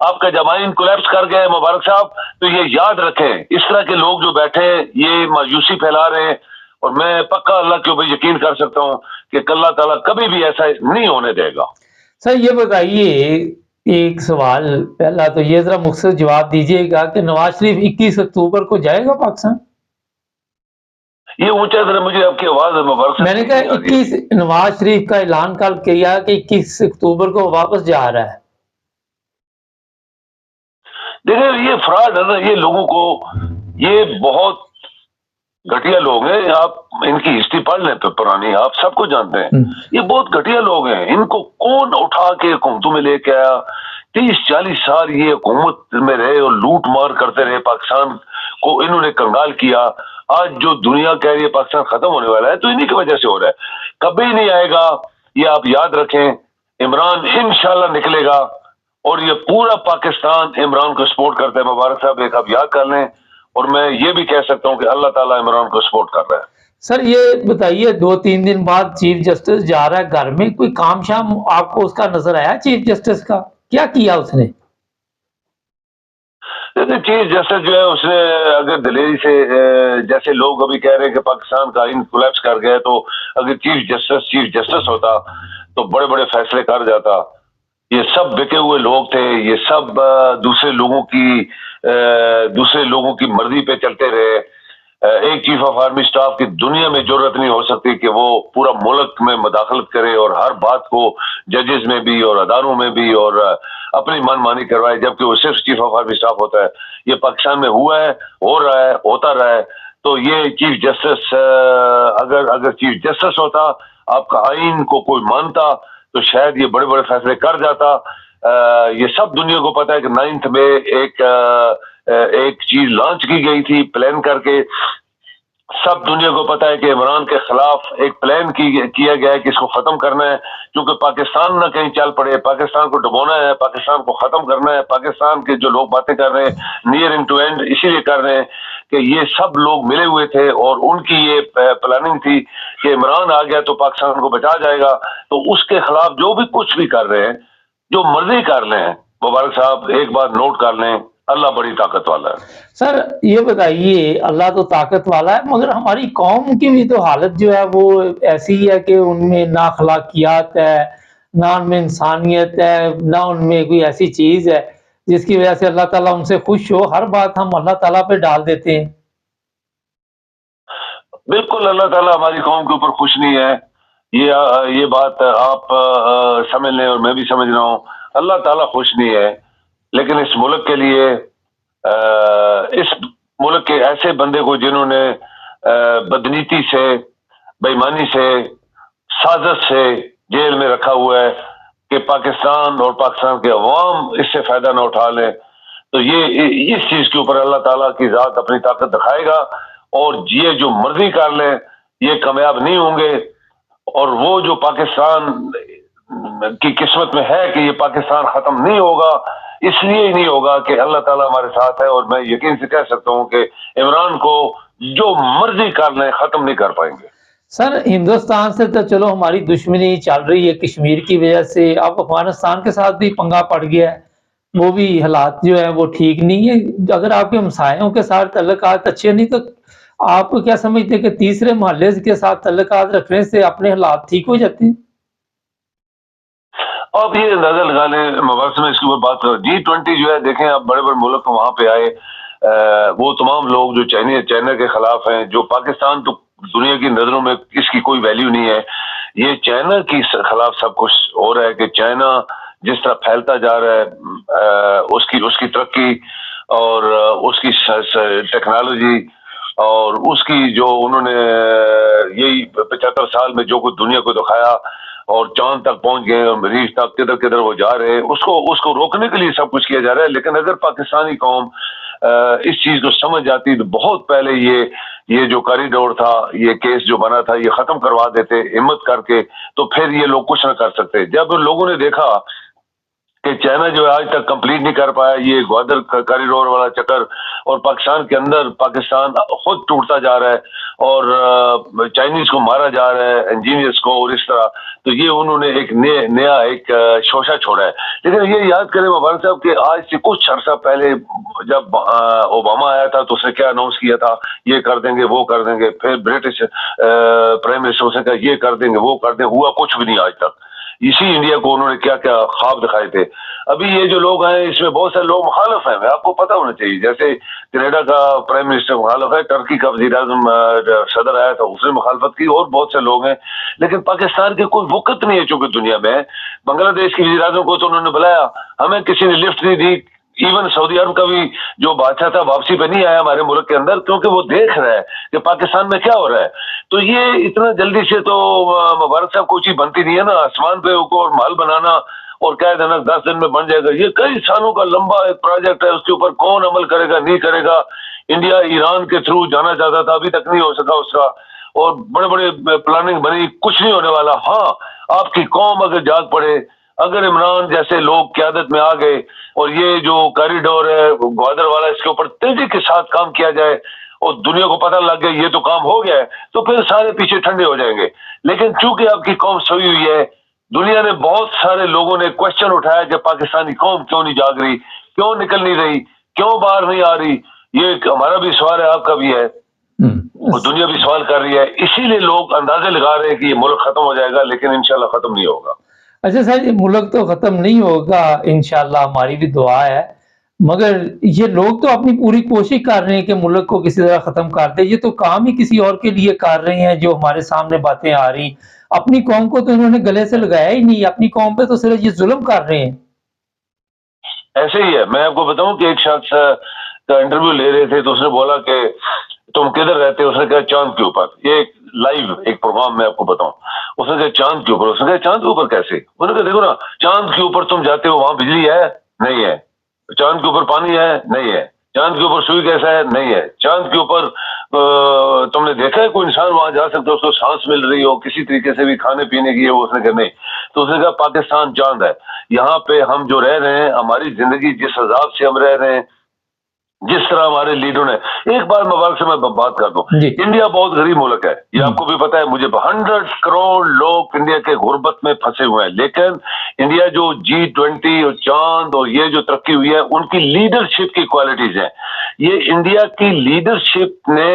آپ کا جب آئین کولیپس کر گئے مبارک صاحب، تو یہ یاد رکھیں اس طرح کے لوگ جو بیٹھے ہیں یہ مایوسی پھیلا رہے ہیں، اور میں پکا اللہ کے اوپر یقین کر سکتا ہوں کہ اللہ تعالیٰ کبھی بھی ایسا نہیں ہونے دے گا۔ سر یہ بتائیے ایک سوال، پہلا تو یہ ذرا مختصر جواب دیجیے گا کہ نواز شریف 21 اکتوبر کو جائے گا پاکستان؟ یہ اونچا ذرا مجھے آپ کی آواز مبارک، میں نے کہا 21 نواز شریف کا اعلان کل کیا کہ 21 اکتوبر کو واپس جا رہا ہے۔ دیکھیں یہ فراڈ ہے نا، یہ لوگوں کو، یہ بہت گھٹیا لوگ ہیں، آپ ان کی ہسٹری پڑھ لیں پرانی، آپ سب کو جانتے ہیں، یہ بہت گھٹیا لوگ ہیں۔ ان کو کون اٹھا کے حکومتوں میں لے کے آیا؟ 30-40 سال یہ حکومت میں رہے اور لوٹ مار کرتے رہے، پاکستان کو انہوں نے کنگال کیا۔ آج جو دنیا کہہ رہی ہے پاکستان ختم ہونے والا ہے تو انہی کی وجہ سے ہو رہا ہے، کبھی نہیں آئے گا، یہ آپ یاد رکھیں۔ عمران انشاءاللہ نکلے گا اور یہ پورا پاکستان عمران کو سپورٹ کرتا ہے مبارک صاحب، ایک آپ یاد کر لیں، اور میں یہ بھی کہہ سکتا ہوں کہ اللہ تعالیٰ عمران کو سپورٹ کر رہا ہے۔ سر یہ بتائیے 2-3 دن بعد چیف جسٹس جا رہا ہے گھر میں، کوئی کام شام آپ کو اس کا نظر آیا چیف جسٹس کا؟ کیا کیا اس نے؟ چیف جسٹس جو ہے اس نے اگر دلیری سے، جیسے لوگ ابھی کہہ رہے ہیں کہ پاکستان کا آئین کولیپس کر گیا، تو اگر چیف جسٹس ہوتا تو بڑے بڑے فیصلے کر جاتا۔ یہ سب بکے ہوئے لوگ تھے، یہ سب دوسرے لوگوں کی مرضی پہ چلتے رہے۔ ایک چیف آف آرمی سٹاف کی دنیا میں ضرورت نہیں ہو سکتی کہ وہ پورا ملک میں مداخلت کرے اور ہر بات کو ججز میں بھی اور اداروں میں بھی اور اپنی من مانی کروائے، جبکہ وہ صرف چیف آف آرمی سٹاف ہوتا ہے۔ یہ پاکستان میں ہوا ہے، ہو رہا ہے، ہوتا رہا ہے۔ تو یہ چیف جسٹس اگر چیف جسٹس ہوتا، آپ کا آئین کو کوئی مانتا، تو شاید یہ بڑے بڑے فیصلے کر جاتا۔ یہ سب دنیا کو پتا ہے کہ 9 میں ایک چیز لانچ کی گئی تھی پلان کر کے، سب دنیا کو پتا ہے کہ عمران کے خلاف ایک پلان کیا گیا ہے کہ اس کو ختم کرنا ہے، کیونکہ پاکستان نہ کہیں چل پڑے، پاکستان کو ڈبونا ہے، پاکستان کو ختم کرنا ہے۔ پاکستان کے جو لوگ باتیں کر رہے ہیں نیئر اینڈ ٹو اینڈ اسی لیے کر رہے ہیں کہ یہ سب لوگ ملے ہوئے تھے اور ان کی یہ پلاننگ تھی کہ عمران آ گیا تو پاکستان کو بچا جائے گا۔ تو اس کے خلاف جو بھی کچھ بھی کر رہے ہیں، جو مرضی کر لیں مبارک صاحب، ایک بات نوٹ کر لیں، اللہ بڑی طاقت والا ہے۔ سر یہ بتائیے اللہ تو طاقت والا ہے، مگر ہماری قوم کی بھی تو حالت جو ہے وہ ایسی ہے کہ ان میں نہ اخلاقیات ہے، نہ ان میں انسانیت ہے، نہ ان میں کوئی ایسی چیز ہے جس کی وجہ سے اللہ تعالیٰ ان سے خوش ہو۔ ہر بات ہم اللہ تعالیٰ پہ ڈال دیتے ہیں۔ بالکل اللہ تعالیٰ ہماری قوم کے اوپر خوش نہیں ہے، یہ بات آپ سمجھ لیں اور میں بھی سمجھ رہا ہوں، اللہ تعالیٰ خوش نہیں ہے۔ لیکن اس ملک کے لیے، اس ملک کے ایسے بندے کو جنہوں نے بدنیتی سے، بے ایمانی سے، سازش سے جیل میں رکھا ہوا ہے کہ پاکستان اور پاکستان کے عوام اس سے فائدہ نہ اٹھا لیں، تو یہ اس چیز کے اوپر اللہ تعالیٰ کی ذات اپنی طاقت دکھائے گا، اور یہ جو مرضی کر لیں یہ کامیاب نہیں ہوں گے۔ اور وہ جو پاکستان کی قسمت میں ہے کہ یہ پاکستان ختم نہیں ہوگا، اس لیے ہی نہیں ہوگا کہ اللہ تعالیٰ ہمارے ساتھ ہے، اور میں یقین سے کہہ سکتا ہوں کہ عمران کو جو مرضی کر لیں ختم نہیں کر پائیں گے۔ سر ہندوستان سے تو چلو ہماری دشمنی چل رہی ہے کشمیر کی وجہ سے، اب افغانستان کے ساتھ بھی پنگا پڑ گیا ہے، وہ بھی حالات جو ہیں وہ ٹھیک نہیں ہے۔ اگر آپ کے ہمسایوں کے ساتھ تعلقات اچھے نہیں تو آپ کیا سمجھتے ہیں کہ تیسرے محلے کے ساتھ تعلقات رکھنے سے اپنے حالات ٹھیک ہو جاتے ہیں؟ آپ یہ اندازہ لگا لیں مبارک میں اس کے اوپر بات کرو، G20 جو ہے، دیکھیں آپ بڑے بڑے ملک وہاں پہ آئے، وہ تمام لوگ جو چائنا کے خلاف ہیں، جو پاکستان تو دنیا کی نظروں میں اس کی کوئی ویلیو نہیں ہے، یہ چائنا کے خلاف سب کچھ ہو رہا ہے کہ چائنا جس طرح پھیلتا جا رہا ہے، اس کی ترقی اور اس کی ٹیکنالوجی اور اس کی جو انہوں نے یہی 75 سال میں جو کچھ دنیا کو دکھایا اور چاند تک پہنچ گئے اور مریض تک کدھر وہ جا رہے ہیں، اس کو روکنے کے لیے سب کچھ کیا جا رہا ہے۔ لیکن اگر پاکستانی قوم اس چیز کو سمجھ جاتی تو بہت پہلے یہ جو کاریڈور تھا، یہ کیس جو بنا تھا، یہ ختم کروا دیتے ہمت کر کے، تو پھر یہ لوگ کچھ نہ کر سکتے۔ جب لوگوں نے دیکھا کہ چائنا جو ہے آج تک کمپلیٹ نہیں کر پایا یہ گوادر کاریڈور والا چکر, اور پاکستان کے اندر پاکستان خود ٹوٹتا جا رہا ہے اور چائنیز کو مارا جا رہا ہے, انجینئرس کو, اور اس طرح. تو یہ انہوں نے ایک نیا ایک شوشہ چھوڑا ہے. لیکن یہ یاد کریں مبارک صاحب کہ آج سے کچھ عرصہ پہلے جب اوباما آیا تھا تو اس نے کیا اناؤنس کیا تھا, یہ کر دیں گے وہ کر دیں گے. پھر برٹش پرائم منسٹر اس نے کہا یہ کر دیں گے وہ کر دیں گے, ہوا کچھ بھی نہیں آج تک. اسی انڈیا کو انہوں نے کیا کیا خواب دکھائے تھے. ابھی یہ جو لوگ ہیں اس میں بہت سارے لوگ مخالف ہیں, آپ کو پتہ ہونا چاہیے. جیسے کینیڈا کا پرائم منسٹر مخالف ہے, ٹرکی کا وزیر اعظم صدر آیا تھا اس نے مخالفت کی, اور بہت سے لوگ ہیں. لیکن پاکستان کی کوئی وقت نہیں ہے چونکہ دنیا میں. بنگلہ دیش کے وزیر اعظم کو تو انہوں نے بلایا, ہمیں کسی نے لفٹ نہیں دی. ایون سعودی عرب کا بھی جو بادشاہ تھا واپسی پہ نہیں آیا ہمارے ملک کے اندر, کیونکہ وہ دیکھ رہا ہے کہ پاکستان میں کیا ہو رہا ہے. تو یہ اتنا جلدی سے تو مبارک صاحب کوئی چیز بنتی نہیں ہے نا. آسمان پہ اوپر محل بنانا اور کہہ دینا 10 دن میں بن جائے گا, یہ کئی سالوں کا لمبا ایک پروجیکٹ ہے. اس کے اوپر کون عمل کرے گا نہیں کرے گا. انڈیا ایران کے تھرو جانا چاہتا تھا, ابھی تک نہیں ہو سکا اس کا, اور بڑے بڑے پلاننگ بنی, کچھ نہیں ہونے والا. ہاں آپ کی قوم اگر جاگ پڑے, اگر عمران جیسے لوگ قیادت میں آ گئے اور یہ جو کاریڈور ہے گوادر والا اس کے اوپر تیزی کے ساتھ کام کیا جائے اور دنیا کو پتہ لگ گیا یہ تو کام ہو گیا ہے, تو پھر سارے پیچھے ٹھنڈے ہو جائیں گے. لیکن چونکہ آپ کی قوم سوئی ہوئی ہے, دنیا نے بہت سارے لوگوں نے کوشچن اٹھایا کہ پاکستانی قوم کیوں نہیں جاگ رہی, کیوں نکل نہیں رہی, کیوں باہر نہیں آ رہی. یہ ہمارا بھی سوال ہے, آپ کا بھی ہے, اور دنیا بھی سوال کر رہی ہے. اسی لیے لوگ اندازے لگا رہے ہیں کہ یہ ملک ختم ہو جائے گا, لیکن انشاءاللہ ختم نہیں ہوگا. اچھا سر, یہ ملک تو ختم نہیں ہوگا انشاءاللہ, ہماری بھی دعا ہے, مگر یہ لوگ تو اپنی پوری کوشش کر رہے ہیں کہ ملک کو کسی طرح ختم کر دے. یہ تو کام ہی کسی اور کے لیے کر رہے ہیں جو ہمارے سامنے باتیں آ رہی. اپنی قوم کو تو انہوں نے گلے سے لگایا ہی نہیں, اپنی قوم پہ تو صرف یہ ظلم کر رہے ہیں. ایسے ہی ہے. میں آپ کو بتاؤں کہ ایک شخص کا انٹرویو لے رہے تھے تو اس نے بولا کہ تم کدھر رہتے ہو, اس نے کہا چاند کے اوپر. یہ لائیو ایک پروگرام میں آپ کو بتاؤں, اس نے کہا چاند کے اوپر. اس نے کہا چاند کے اوپر کیسے؟ انہوں نے کہا دیکھو نا, چاند کے اوپر تم جاتے ہو وہاں بجلی ہے نہیں ہے, چاند کے اوپر پانی ہے نہیں ہے, چاند کے اوپر سوئی کیسا ہے نہیں ہے, چاند کے اوپر تم نے دیکھا ہے کوئی انسان وہاں جا سکتا ہے اس کو سانس مل رہی ہو کسی طریقے سے بھی کھانے پینے کی ہے؟ اس نے کہا نہیں. تو اس نے کہا پاکستان چاند ہے, یہاں پہ ہم جو رہ رہے ہیں, ہماری زندگی جس عذاب سے ہم رہ رہے ہیں, جس طرح ہمارے لیڈروں نے. ایک بار مبارک سے میں بات کر دوں, انڈیا بہت غریب ملک ہے, یہ آپ کو بھی پتا ہے, مجھے 100 کروڑ لوگ انڈیا کے غربت میں پھنسے ہوئے ہیں. لیکن انڈیا جو G20 اور چاند اور یہ جو ترقی ہوئی ہے ان کی لیڈرشپ کی کوالٹیز ہیں. یہ انڈیا کی لیڈرشپ نے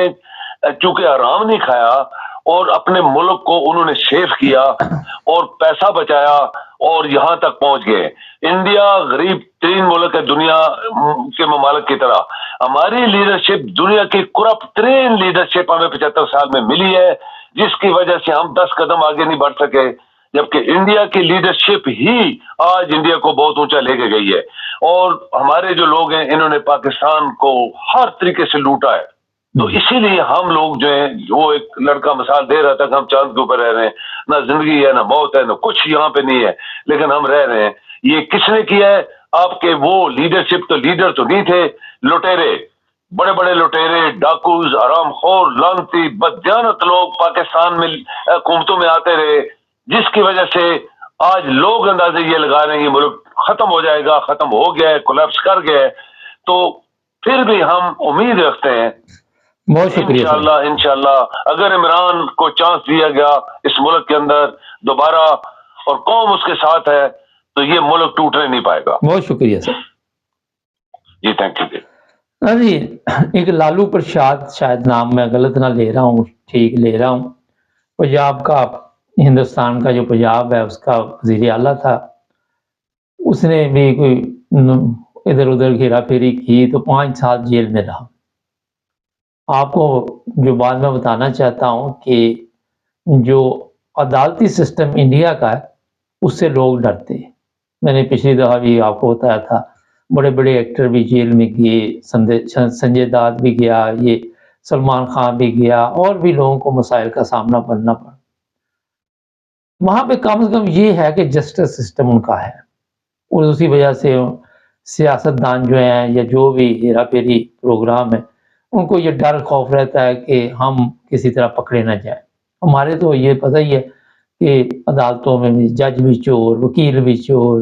چونکہ آرام نہیں کھایا اور اپنے ملک کو انہوں نے سیو کیا اور پیسہ بچایا اور یہاں تک پہنچ گئے. انڈیا غریب ترین ملک ہے دنیا کے ممالک کی طرح. ہماری لیڈرشپ دنیا کی کرپٹ ترین لیڈرشپ ہمیں 75 سال میں ملی ہے, جس کی وجہ سے ہم 10 قدم آگے نہیں بڑھ سکے, جبکہ انڈیا کی لیڈرشپ ہی آج انڈیا کو بہت اونچا لے کے گئی ہے. اور ہمارے جو لوگ ہیں انہوں نے پاکستان کو ہر طریقے سے لوٹا ہے. تو اسی لیے ہم لوگ جو ہیں, وہ ایک لڑکا مثال دے رہا تھا کہ ہم چاند کے اوپر رہ رہے ہیں, نہ زندگی ہے نہ موت ہے نہ کچھ یہاں پہ نہیں ہے, لیکن ہم رہ رہے ہیں. یہ کس نے کیا ہے؟ آپ کے وہ لیڈرشپ تو لیڈر تو نہیں تھے, لٹیرے, بڑے بڑے لٹیرے, ڈاکوز, حرام خور, لانتی, بددیانت لوگ پاکستان میں حکومتوں میں آتے رہے, جس کی وجہ سے آج لوگ اندازے یہ لگا رہے ہیں یہ ملک ختم ہو جائے گا, ختم ہو گیا ہے, کولیپس کر گیا ہے. تو پھر بھی ہم امید رکھتے ہیں بہت شکریہ انشاءاللہ اگر عمران کو چانس دیا گیا اس ملک کے اندر دوبارہ اور قوم اس کے ساتھ ہے تو یہ ملک ٹوٹنے نہیں پائے گا. بہت شکریہ سر. جی تھینک یو. جی ایک لالو پرساد, شاید نام میں غلط نہ لے رہا ہوں, ٹھیک لے رہا ہوں, پنجاب کا, ہندوستان کا جو پنجاب ہے اس کا وزیر اعلیٰ تھا. اس نے بھی کوئی ادھر ادھر گھیرا پھیری کی تو 5 سال جیل میں رہا. آپ کو جو بات میں بتانا چاہتا ہوں کہ جو عدالتی سسٹم انڈیا کا ہے اس سے لوگ ڈرتے ہیں. میں نے پچھلی دفعہ بھی آپ کو بتایا تھا, بڑے بڑے ایکٹر بھی جیل میں گئے, سنجے دت بھی گیا, یہ سلمان خان بھی گیا, اور بھی لوگوں کو مسائل کا سامنا کرنا پڑا. وہاں پہ کم سے کم یہ ہے کہ جسٹس سسٹم ان کا ہے, اور اسی وجہ سے سیاستدان جو ہیں یا جو بھی ہیرا پھیری پروگرام ہے ان کو یہ ڈر خوف رہتا ہے کہ ہم کسی طرح پکڑے نہ جائیں. ہمارے تو یہ پتہ ہی ہے کہ عدالتوں میں جج بھی چور, وکیل بھی چور,